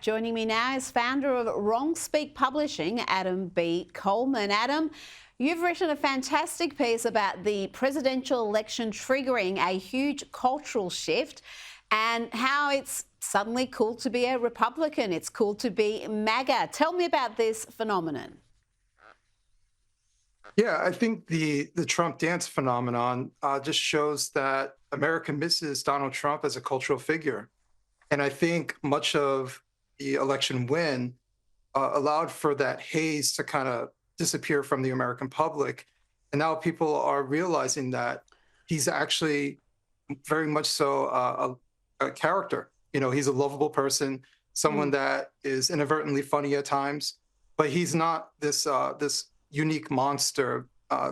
Joining me now is founder of Wrong Speak Publishing, Adam B. Coleman. Adam, you've written a fantastic piece about the presidential election triggering a huge cultural shift and how it's suddenly cool to be a Republican. It's cool to be MAGA. Tell me about this phenomenon. Yeah, I think the Trump dance phenomenon just shows that America misses Donald Trump as a cultural figure. And I think much of the election win allowed for that haze to kind of disappear from the American public. And now people are realizing that he's actually very much so a character. He's a lovable person, someone Mm. that is inadvertently funny at times, but he's not this unique monster,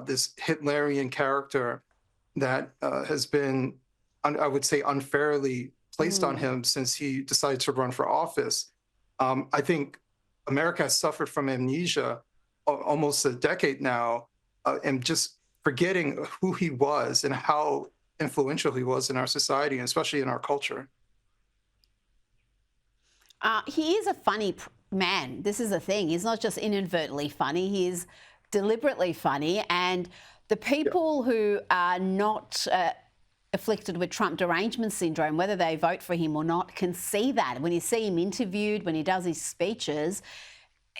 this Hitlerian character that has been, I would say, unfairly placed on Mm. him since he decided to run for office. I think America has suffered from amnesia almost a decade now, and just forgetting who he was and how influential he was in our society, and especially in our culture. He is a funny man. This is the thing. He's not just inadvertently funny, he's deliberately funny. And the Yeah. people who are not afflicted with Trump derangement syndrome, whether they vote for him or not, can see that. When you see him interviewed, when he does his speeches,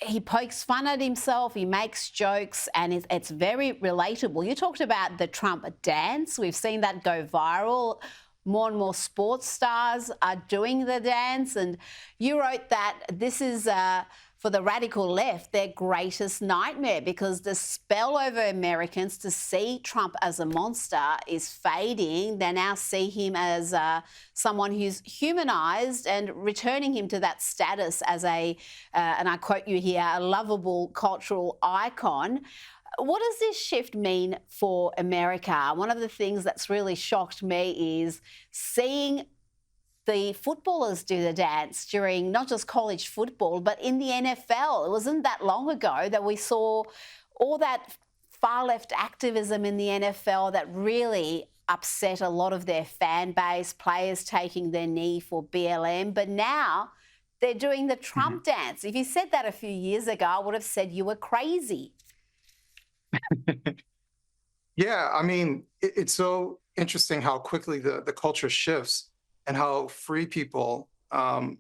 he pokes fun at himself, he makes jokes, and it's very relatable. You talked about the Trump dance. We've seen that go viral. More and more sports stars are doing the dance. And you wrote that this is, for the radical left, their greatest nightmare because the spell over Americans to see Trump as a monster is fading. They now see him as someone who's humanised and returning him to that status as and I quote you here, a lovable cultural icon. What does this shift mean for America? One of the things that's really shocked me is seeing the footballers do the dance during not just college football, but in the NFL. It wasn't that long ago that we saw all that far left activism in the NFL that really upset a lot of their fan base, players taking their knee for BLM. But now they're doing the Mhm. Trump dance. If you said that a few years ago, I would have said you were crazy. Yeah, I mean, it's so interesting how quickly the culture shifts and how free people are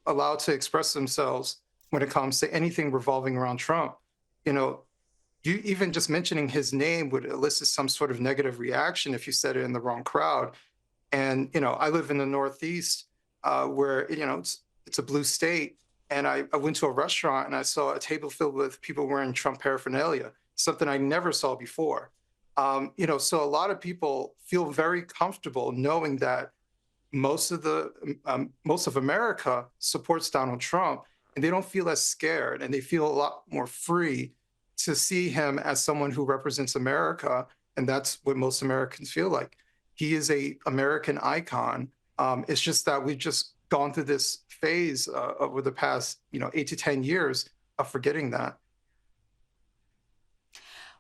allowed to express themselves when it comes to anything revolving around Trump. You know, you even just mentioning his name would elicit some sort of negative reaction if you said it in the wrong crowd. And I live in the Northeast, where it's a blue state, and I went to a restaurant and I saw a table filled with people wearing Trump paraphernalia, something I never saw before. So a lot of people feel very comfortable knowing that most of America supports Donald Trump, and they don't feel as scared, and they feel a lot more free to see him as someone who represents America, and that's what most Americans feel like. He is a American icon. It's just that we've just gone through this phase over the past 8 to 10 years of forgetting that.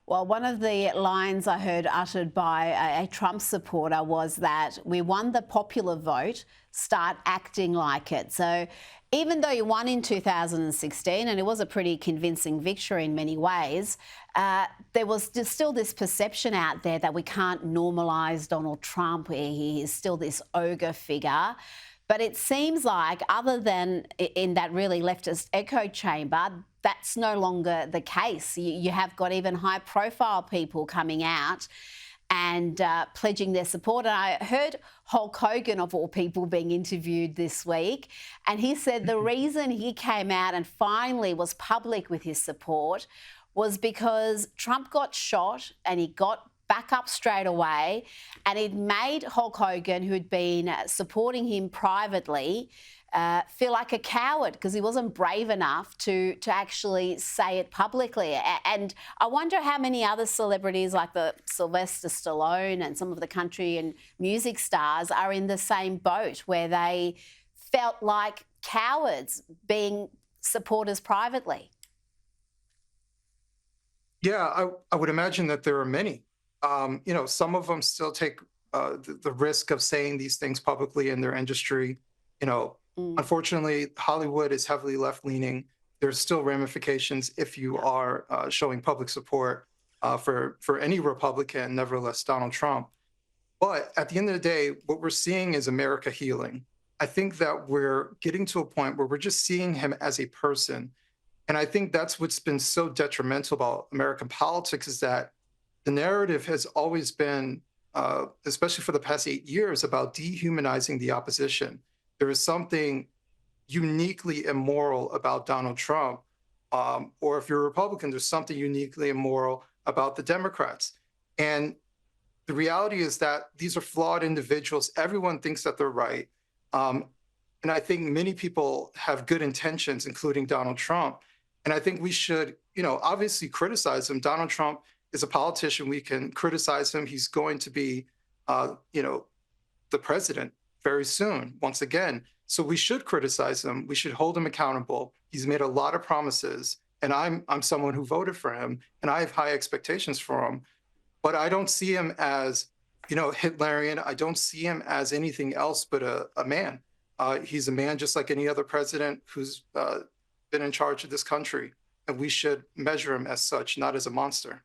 Well, one of the lines I heard uttered by a Trump supporter was that we won the popular vote, start acting like it. So even though you won in 2016, and it was a pretty convincing victory in many ways, there was still this perception out there that we can't normalise Donald Trump. He is still this ogre figure. But it seems like, other than in that really leftist echo chamber, that's no longer the case. You have got even high-profile people coming out and pledging their support. And I heard Hulk Hogan, of all people, being interviewed this week, and he said the reason he came out and finally was public with his support was because Trump got shot and he got back up straight away, and it made Hulk Hogan, who'd been supporting him privately, feel like a coward because he wasn't brave enough to actually say it publicly. And I wonder how many other celebrities like the Sylvester Stallone and some of the country and music stars are in the same boat where they felt like cowards being supporters privately. Yeah, I would imagine that there are many. Some of them still take the risk of saying these things publicly in their industry. Unfortunately, Hollywood is heavily left-leaning. There's still ramifications if you are showing public support for any Republican, nevertheless Donald Trump. But at the end of the day, what we're seeing is America healing. I think that we're getting to a point where we're just seeing him as a person. And I think that's what's been so detrimental about American politics is that the narrative has always been, especially for the past 8 years, about dehumanizing the opposition. There is something uniquely immoral about Donald Trump. Or if you're a Republican, there's something uniquely immoral about the Democrats. And the reality is that these are flawed individuals. Everyone thinks that they're right. And I think many people have good intentions, including Donald Trump. And I think we should, obviously criticize him. Donald Trump is a politician. We can criticize him. He's going to be, the president very soon, once again. So we should criticize him. We should hold him accountable. He's made a lot of promises. And I'm someone who voted for him, and I have high expectations for him. But I don't see him as, Hitlerian. I don't see him as anything else but a man. He's a man just like any other president who's been in charge of this country. And we should measure him as such, not as a monster.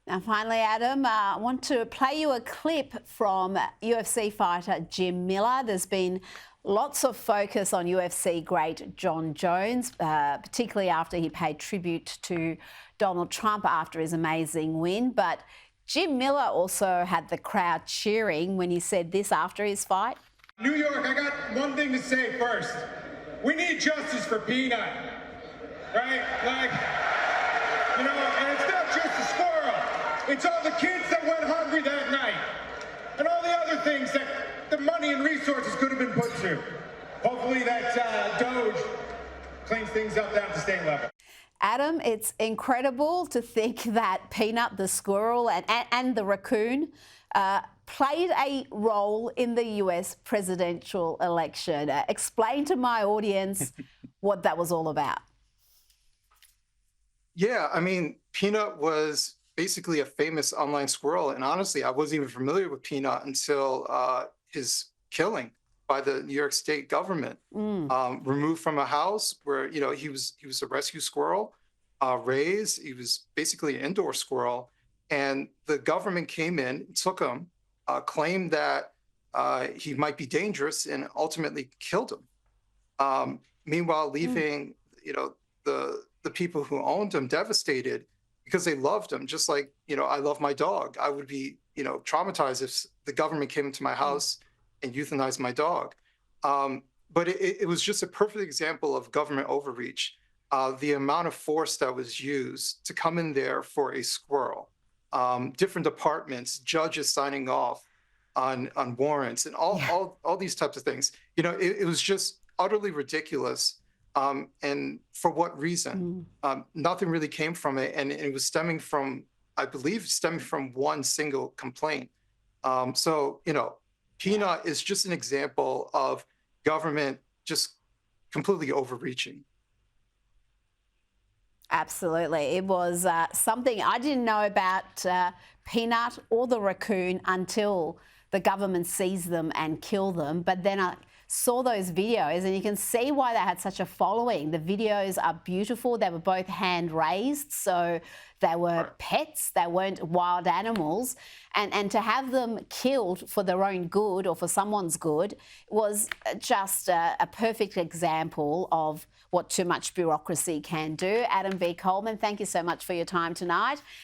Now, finally, Adam, I want to play you a clip from UFC fighter Jim Miller. There's been lots of focus on UFC great John Jones, particularly after he paid tribute to Donald Trump after his amazing win. But Jim Miller also had the crowd cheering when he said this after his fight. New York, I got one thing to say first. We need justice for Peanut, right? And it's not just a squirrel. It's all the kids that went hungry that night and all the other things that the money and resources could have been put to. Hopefully that Doge cleans things up down at the state level. Adam, it's incredible to think that Peanut, the squirrel, and the raccoon played a role in the US presidential election. Explain to my audience what that was all about. Yeah, Peanut was basically a famous online squirrel. And honestly, I wasn't even familiar with Peanut until his killing by the New York State government. Removed from a house where, he was a rescue squirrel, raised. He was basically an indoor squirrel. And the government came in, took him, claimed that he might be dangerous, and ultimately killed him. Meanwhile, leaving, the people who owned him devastated because they loved him. Just like, I love my dog. I would be, traumatized if the government came into my house and euthanized my dog. But it was just a perfect example of government overreach. The amount of force that was used to come in there for a squirrel, different departments, judges signing off on warrants, and all these types of things. It was just utterly ridiculous. And for what reason? Nothing really came from it. And it was stemming from one single complaint. So, Peanut is just an example of government just completely overreaching. Absolutely. It was something I didn't know about Peanut or the raccoon until the government seized them and killed them. But then I saw those videos and you can see why they had such a following. The videos are beautiful. They were both hand raised, so they were pets. They weren't wild animals. And to have them killed for their own good or for someone's good was just a perfect example of what too much bureaucracy can do. Adam V. Coleman, thank you so much for your time tonight.